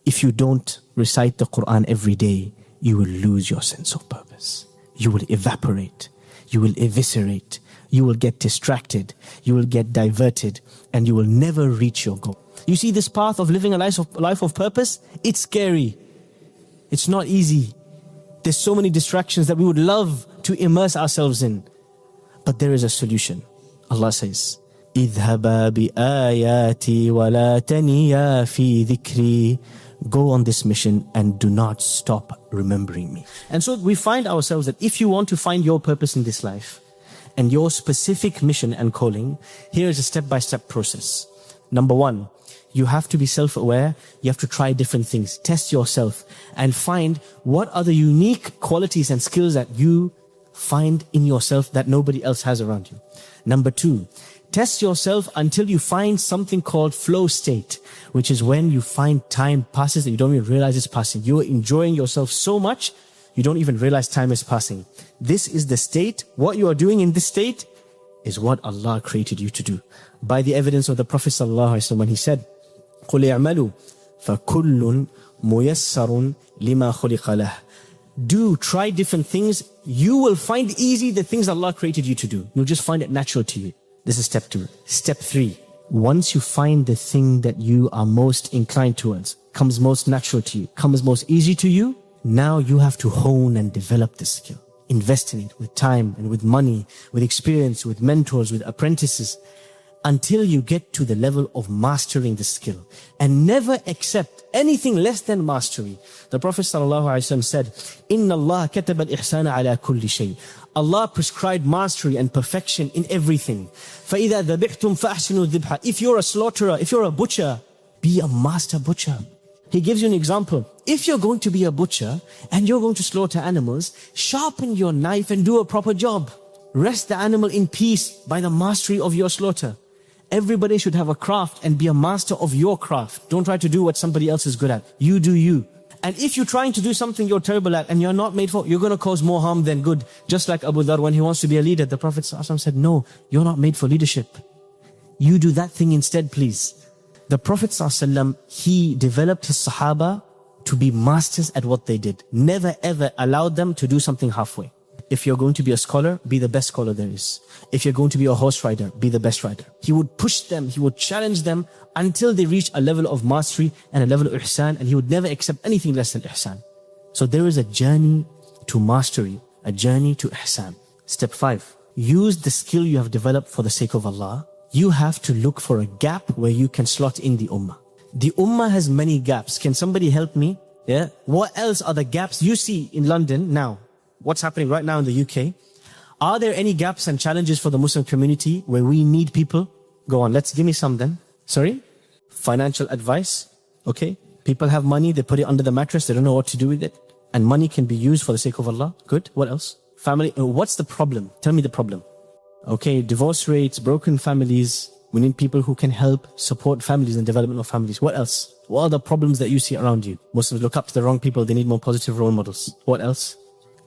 If you don't recite the Qur'an every day, you will lose your sense of purpose. You will evaporate. You will eviscerate. You will get distracted. You will get diverted. And you will never reach your goal. You see, this path of living a life of purpose, it's scary. It's not easy. There's so many distractions that we would love to immerse ourselves in. But there is a solution. Allah says, اذهبا بآياتي ولا تنيا في ذكري. Go on this mission and do not stop remembering me. And so we find ourselves that if you want to find your purpose in this life and your specific mission and calling, here is a step-by-step process. Number one, you have to be self-aware. You have to try different things. Test yourself and find what are the unique qualities and skills that you find in yourself that nobody else has around you. Number two, test yourself until you find something called flow state, which is when you find time passes and you don't even realize it's passing. You're enjoying yourself so much, you don't even realize time is passing. This is the state. What you are doing in this state is what Allah created you to do. By the evidence of the Prophet ﷺ, when he said, قُلْ اعْمَلُوا فَكُلٌّ مُيَسَّرٌ لِمَا خُلِقَ لَهُ. Do, try different things. You will find easy the things Allah created you to do. You'll just find it natural to you. This is step two. Step three. Once you find the thing that you are most inclined towards, comes most natural to you, comes most easy to you, now you have to hone and develop this skill. Invest in it with time and with money, with experience, with mentors, with apprentices, until you get to the level of mastering the skill. And never accept anything less than mastery. The Prophet ﷺ said, إِنَّ اللَّهَ كَتَبَ الْإِحْسَانَ عَلَى كُلِّ شَيْءٍ. Allah prescribed mastery and perfection in everything. فَإِذَا ذَبِحْتُمْ فَأَحْسِنُوا الذِّبْحَ. If you're a slaughterer, if you're a butcher, be a master butcher. He gives you an example. If you're going to be a butcher and you're going to slaughter animals, sharpen your knife and do a proper job. Rest the animal in peace by the mastery of your slaughter. Everybody should have a craft and be a master of your craft. Don't try to do what somebody else is good at. You do you. And if you're trying to do something you're terrible at and you're not made for, you're going to cause more harm than good. Just like Abu Dhar, when he wants to be a leader, the Prophet ﷺ said, no, you're not made for leadership. You do that thing instead, please. The Prophet ﷺ, he developed his Sahaba to be masters at what they did. Never ever allowed them to do something halfway. If you're going to be a scholar, be the best scholar there is. If you're going to be a horse rider, be the best rider. He would push them, he would challenge them until they reach a level of mastery and a level of ihsan, and he would never accept anything less than ihsan. So there is a journey to mastery, a journey to ihsan. Step 5, use the skill you have developed for the sake of Allah. You have to look for a gap where you can slot in the ummah. The ummah has many gaps. Can somebody help me? Yeah. What else are the gaps you see in London now? What's happening right now in the UK? Are there any gaps and challenges for the Muslim community where we need people? Go on, let's give me some then. Sorry? Financial advice. Okay. People have money, they put it under the mattress, they don't know what to do with it. And money can be used for the sake of Allah. Good. What else? Family. What's the problem? Tell me the problem. Okay. Divorce rates, broken families. We need people who can help support families and development of families. What else? What are the problems that you see around you? Muslims look up to the wrong people. They need more positive role models. What else?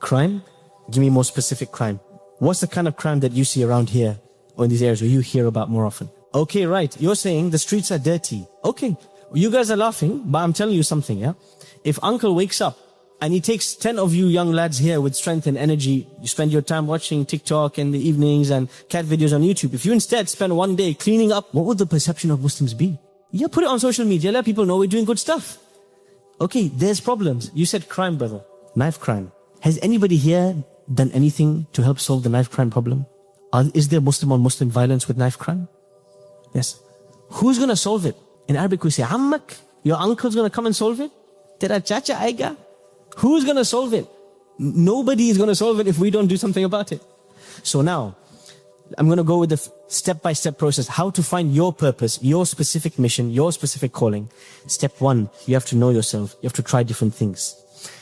Crime? Give me more specific crime. What's the kind of crime that you see around here or in these areas where you hear about more often? Okay, right. You're saying the streets are dirty. Okay. You guys are laughing, but I'm telling you something, yeah? If uncle wakes up and he takes 10 of you young lads here with strength and energy, you spend your time watching TikTok in the evenings and cat videos on YouTube. If you instead spend one day cleaning up, what would the perception of Muslims be? Yeah, put it on social media. Let people know we're doing good stuff. Okay, there's problems. You said crime, brother. Knife crime. Has anybody here done anything to help solve the knife crime problem? Is there Muslim on Muslim violence with knife crime? Yes. Who's going to solve it? In Arabic we say, Ammak, your uncle's going to come and solve it? Tera chacha aega? Who's going to solve it? Nobody is going to solve it if we don't do something about it. So now, I'm going to go with the step-by-step process. How to find your purpose, your specific mission, your specific calling. Step 1, you have to know yourself. You have to try different things.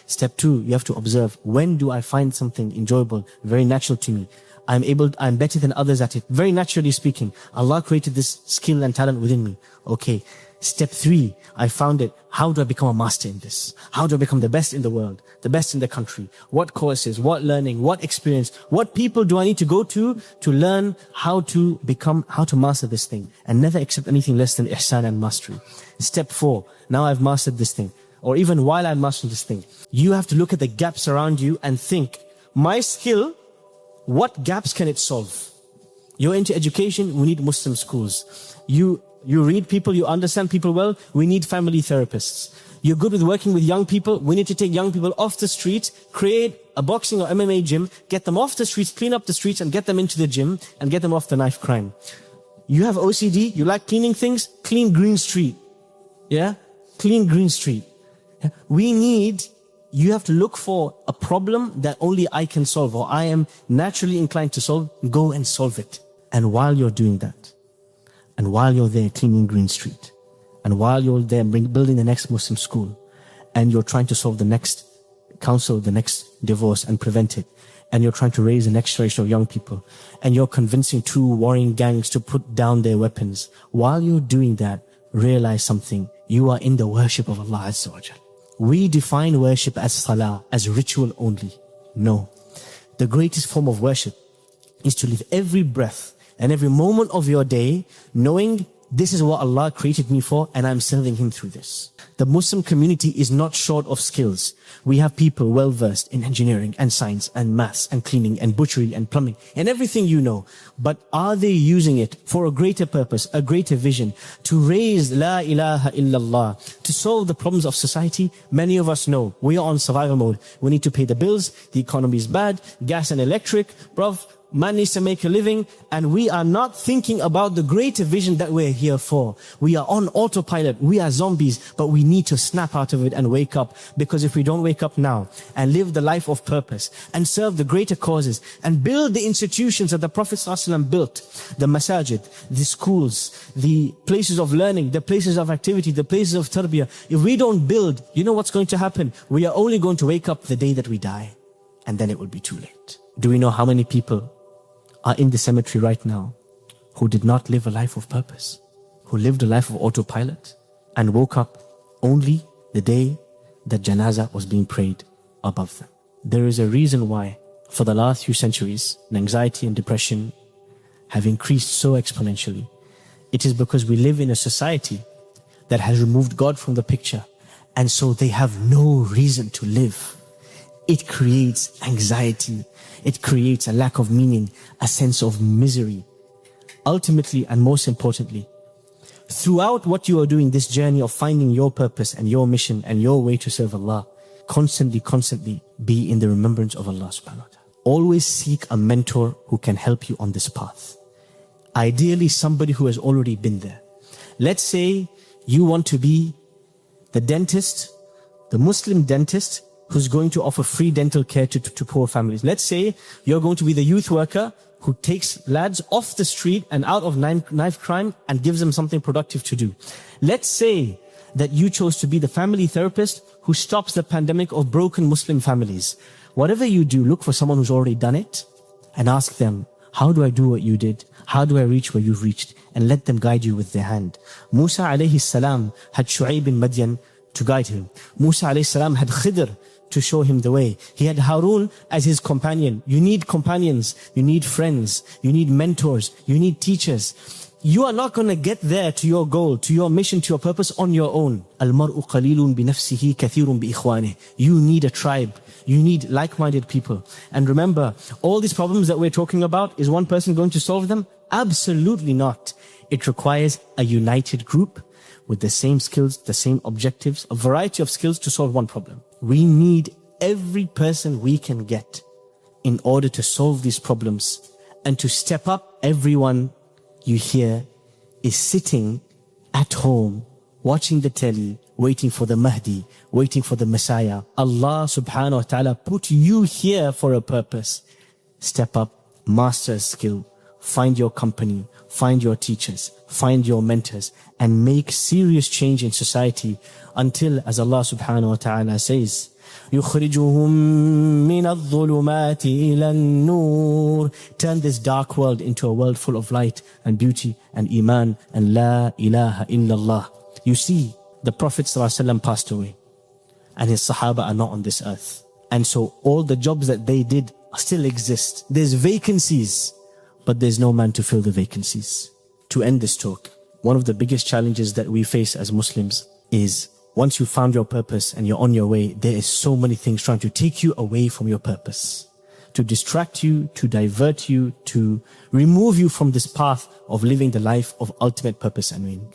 Step 2, you have to observe. When do I find something enjoyable, very natural to me? I'm better than others at it. Very naturally speaking, Allah created this skill and talent within me. Okay. Step 3, I found it. How do I become a master in this? How do I become the best in the world, the best in the country? What courses, what learning, what experience, what people do I need to go to learn how to master this thing? And never accept anything less than ihsan and mastery. Step 4, now I've mastered this thing. or even while I'm mastering this thing, you have to look at the gaps around you and think, my skill, what gaps can it solve? You're into education, we need Muslim schools. You read people, you understand people well, we need family therapists. You're good with working with young people, we need to take young people off the streets, create a boxing or MMA gym, get them off the streets, clean up the streets and get them into the gym and get them off the knife crime. You have OCD, you like cleaning things, clean Green Street. Yeah? Clean Green Street. Yeah? You have to look for a problem that only I can solve or I am naturally inclined to solve, go and solve it. And while you're doing that, and while you're there cleaning Green Street, and while you're there building the next Muslim school, and you're trying to solve the next council, the next divorce and prevent it, and you're trying to raise the next generation of young people, and you're convincing two warring gangs to put down their weapons, while you're doing that, realize something. You are in the worship of Allah Azza wa Jal. We define worship as salah, as ritual only. No. The greatest form of worship is to live every breath and every moment of your day knowing this is what Allah created me for and I'm serving Him through this. The Muslim community is not short of skills. We have people well versed in engineering and science and maths and cleaning and butchery and plumbing and everything you know. But are they using it for a greater purpose, a greater vision, to raise La ilaha illallah, to solve the problems of society? Many of us know we are on survival mode. We need to pay the bills, the economy is bad, gas and electric, bruv. Man needs to make a living, and we are not thinking about the greater vision that we're here for. We are on autopilot, we are zombies, but we need to snap out of it and wake up. Because if we don't wake up now and live the life of purpose and serve the greater causes and build the institutions that the Prophet ﷺ built, the masajid, the schools, the places of learning, the places of activity, the places of tarbiyah, if we don't build, you know what's going to happen? We are only going to wake up the day that we die, and then it will be too late. Do we know how many people are in the cemetery right now who did not live a life of purpose, who lived a life of autopilot and woke up only the day that janazah was being prayed above them? There is a reason why for the last few centuries anxiety and depression have increased so exponentially. It is because we live in a society that has removed God from the picture, and so they have no reason to live. It creates anxiety. It creates a lack of meaning, a sense of misery. Ultimately, and most importantly, throughout what you are doing, this journey of finding your purpose and your mission and your way to serve Allah, constantly be in the remembrance of Allah subhanahu wa ta'ala. Always seek a mentor who can help you on this path. Ideally, somebody who has already been there. Let's say you want to be the dentist, the Muslim dentist, who's going to offer free dental care to poor families. Let's say you're going to be the youth worker who takes lads off the street and out of knife crime and gives them something productive to do. Let's say that you chose to be the family therapist who stops the pandemic of broken Muslim families. Whatever you do, look for someone who's already done it and ask them, how do I do what you did? How do I reach where you've reached? And let them guide you with their hand. Musa alayhi salam had Shu'aib bin Madian to guide him. Musa alayhi salam had Khidr to show him the way. He had Harun as his companion. You need companions, you need friends, you need mentors, you need teachers. You are not going to get there to your goal, to your mission, to your purpose on your own. Al-mar'u qalilun bi nafsihi kathirun bi ikhwanih. You need a tribe. You need like-minded people. And remember, all these problems that we're talking about, is one person going to solve them? Absolutely not. It requires a united group with the same skills, the same objectives, a variety of skills to solve one problem. We need every person we can get in order to solve these problems and to step up. Everyone you hear is sitting at home, watching the telly, waiting for the Mahdi, waiting for the Messiah. Allah subhanahu wa ta'ala put you here for a purpose. Step up, master a skill, find your company, find your teachers, find your mentors, and make serious change in society until, as Allah subhanahu wa ta'ala says, يُخْرِجُهُم مِّنَ الظُّلُمَاتِ إِلَى النُّورِ. Turn this dark world into a world full of light and beauty and iman and la ilaha illallah. You see, the Prophet ﷺ passed away and his Sahaba are not on this earth. And so all the jobs that they did still exist. There's vacancies, but there's no man to fill the vacancies. To end this talk, one of the biggest challenges that we face as Muslims is once you found your purpose and you're on your way, there is so many things trying to take you away from your purpose, to distract you, to divert you, to remove you from this path of living the life of ultimate purpose and meaning.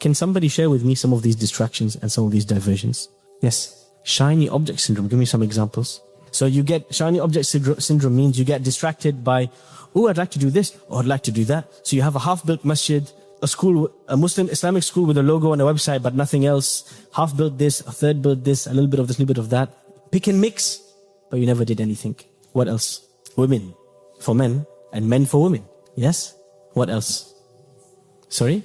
Can somebody share with me some of these distractions and some of these diversions? Yes. Shiny object syndrome. Give me some examples. So you get shiny object syndrome means you get distracted by, oh, I'd like to do this, or I'd like to do that. So you have a half-built masjid, a school, a Muslim Islamic school with a logo and a website, but nothing else. Half-built this, a third built this, a little bit of this, a little bit of that. Pick and mix, but you never did anything. What else? Women for men and men for women. Yes? What else? Sorry?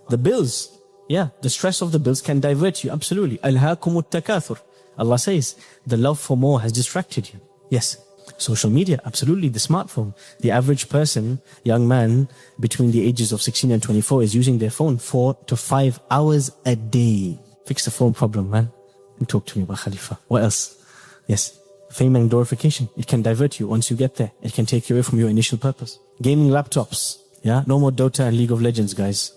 The bills. Yeah, the stress of the bills can divert you. Absolutely. Alhaakumut takathur. Allah says, the love for more has distracted you. Yes. Social media, absolutely. The smartphone. The average person, young man, between the ages of 16 and 24 is using their phone 4 to 5 hours a day. Fix the phone problem, man. And talk to me about Khalifa. What else? Yes. Fame and glorification. It can divert you once you get there. It can take you away from your initial purpose. Gaming laptops. Yeah. No more Dota and League of Legends, guys.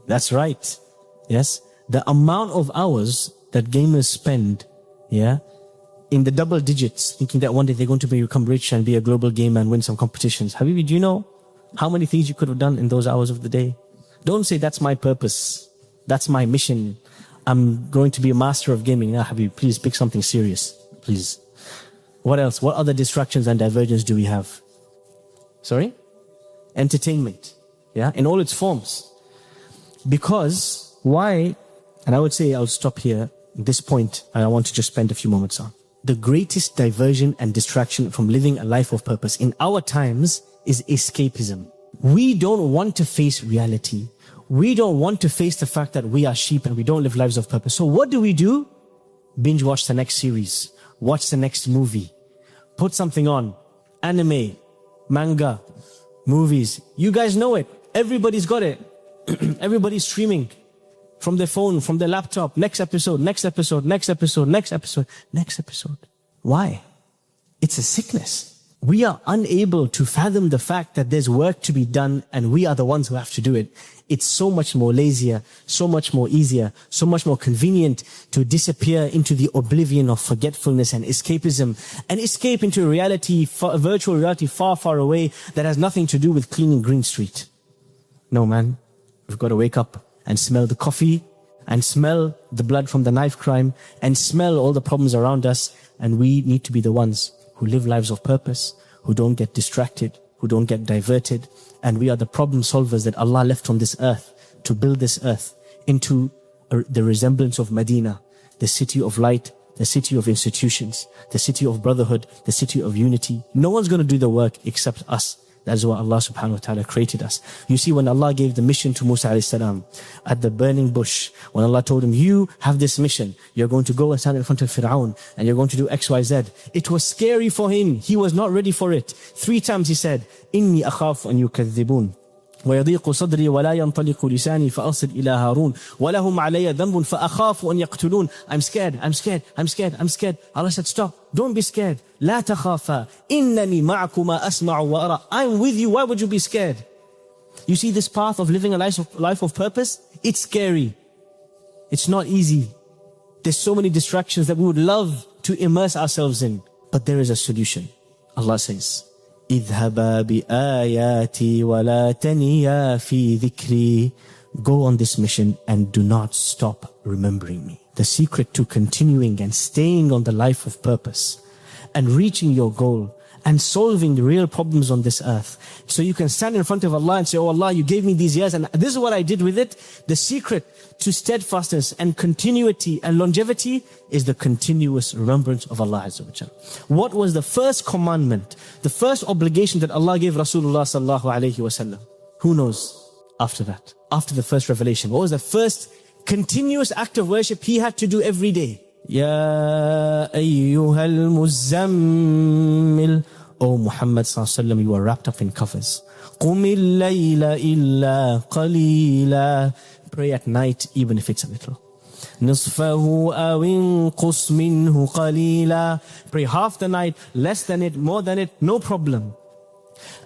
That's right. Yes. The amount of hours that gamers spend, yeah, in the double digits, thinking that one day they're going to become rich and be a global gamer and win some competitions. Habibi, do you know how many things you could have done in those hours of the day? Don't say that's my purpose. That's my mission. I'm going to be a master of gaming. Now, Habibi, please pick something serious. Please. What else? What other distractions and diversions do we have? Sorry? Entertainment. Yeah, in all its forms. Because, why? And I would say I'll stop here. This point, I want to just spend a few moments on. The greatest diversion and distraction from living a life of purpose in our times is escapism. We don't want to face reality. We don't want to face the fact that we are sheep and we don't live lives of purpose. So what do? Binge watch the next series. Watch the next movie. Put something on. Anime, manga, movies. You guys know it. Everybody's got it. Everybody's streaming. From their phone, from their laptop, next episode, next episode, next episode, next episode, next episode. Why? It's a sickness. We are unable to fathom the fact that there's work to be done and we are the ones who have to do it. It's so much more lazier, so much more easier, so much more convenient to disappear into the oblivion of forgetfulness and escapism and escape into a reality, a virtual reality far, far away that has nothing to do with cleaning Green Street. No, man. We've got to wake up and smell the coffee, and smell the blood from the knife crime, and smell all the problems around us. And we need to be the ones who live lives of purpose, who don't get distracted, who don't get diverted. And we are the problem solvers that Allah left on this earth to build this earth into the resemblance of Medina, the city of light, the city of institutions, the city of brotherhood, the city of unity. No one's going to do the work except us. That's why Allah subhanahu wa ta'ala created us. You see, when Allah gave the mission to Musa alayhi salam at the burning bush, when Allah told him, you have this mission, you're going to go and stand in front of Fir'aun and you're going to do X, Y, Z. It was scary for him. He was not ready for it. 3 times he said, إِنِّي أَخَافُ أَن يُكَذِّبُونَ ويضيق صدري ولا ينطلق لساني فأصل إلى هارون ولهم علي ذنب فأخاف أن يقتلون. I'm scared, I'm scared, I'm scared, I'm scared. Allah said, stop, don't be scared. لا تخافا إنني معكما أسمع وأرى. I'm with you, why would you be scared? You see this path of living a life of purpose? It's scary. It's not easy. There's so many distractions that we would love to immerse ourselves in. But there is a solution. Allah says, اذهبا بآياتي ولا تنيا في ذكري. Go on this mission and do not stop remembering me. The secret to continuing and staying on the life of purpose and reaching your goal and solving the real problems on this earth. So you can stand in front of Allah and say, oh Allah, you gave me these years and this is what I did with it. The secret to steadfastness and continuity and longevity is the continuous remembrance of Allah Azza wa Jal. What was the first commandment, the first obligation that Allah gave Rasulullah sallallahu alayhi wa sallam? Who knows after that? After the first revelation, what was the first continuous act of worship he had to do every day? Ya ayyuhal muzammil. O Muhammad sallallahu alayhi wa sallam, you are wrapped up in covers. Qumil layla illa qalila. Pray at night, even if it's a little. Nisfahu aw inqus minhu qalila. Pray half the night, less than it, more than it, no problem.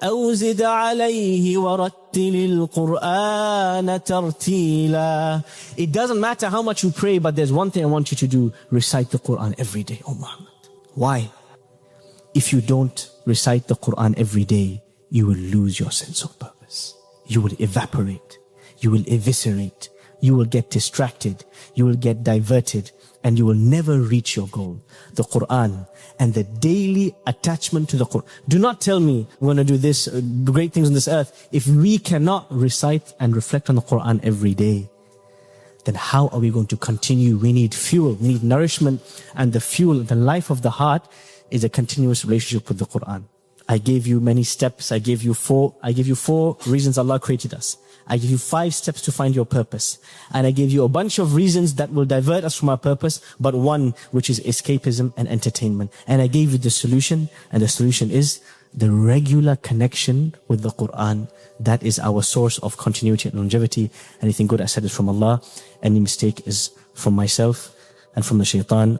أو زد عليه ورتل القرآن ترتيلا. It doesn't matter how much you pray, but there's one thing I want you to do. Recite the Qur'an every day, oh Muhammad. Why? If you don't recite the Qur'an every day, you will lose your sense of purpose. You will evaporate. You will eviscerate. You will get distracted. You will get diverted. And you will never reach your goal. The Qur'an and the daily attachment to the Qur'an. Do not tell me we're going to do this, great things on this earth. If we cannot recite and reflect on the Qur'an every day, then how are we going to continue? We need fuel, we need nourishment. And the fuel, the life of the heart is a continuous relationship with the Qur'an. I gave you many steps. I gave you four reasons Allah created us. I give you 5 steps to find your purpose. And I gave you a bunch of reasons that will divert us from our purpose, but one which is escapism and entertainment. And I gave you the solution, and the solution is the regular connection with the Qur'an. That is our source of continuity and longevity. Anything good I said is from Allah. Any mistake is from myself and from the shaitan.